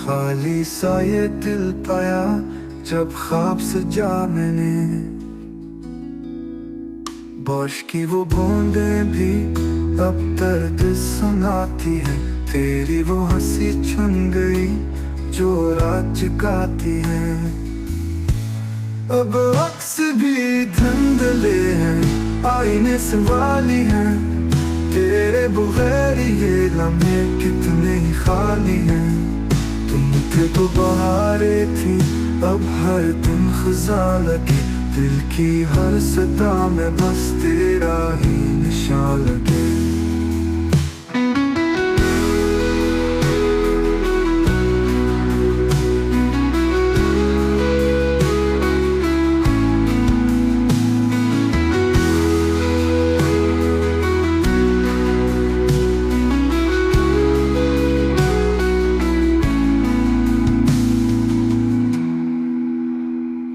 खाली सा ये दिल पाया जब ख्वाब सजा मैंने। बारिश की वो बूंदें भी अब दर्द सुनाती है, तेरी वो हंसी छुन गई जो रात जगाती है। अब अक्स भी धुंधले हैं, आईने से वाली हैं, तेरे बगैर ये लम्हे कितने ही खाली हैं। तुम थे तो बहारें थी, अब हर दिन खज़ां लगी, दिल की हर सदा में बस तेरा ही निशान लगे।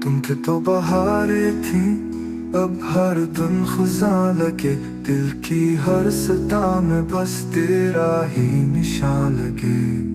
तुम थे तो बहारें थी, अब हर दिन खज़ां लगे, दिल की हर सदा में बस तेरा ही निशान लगे।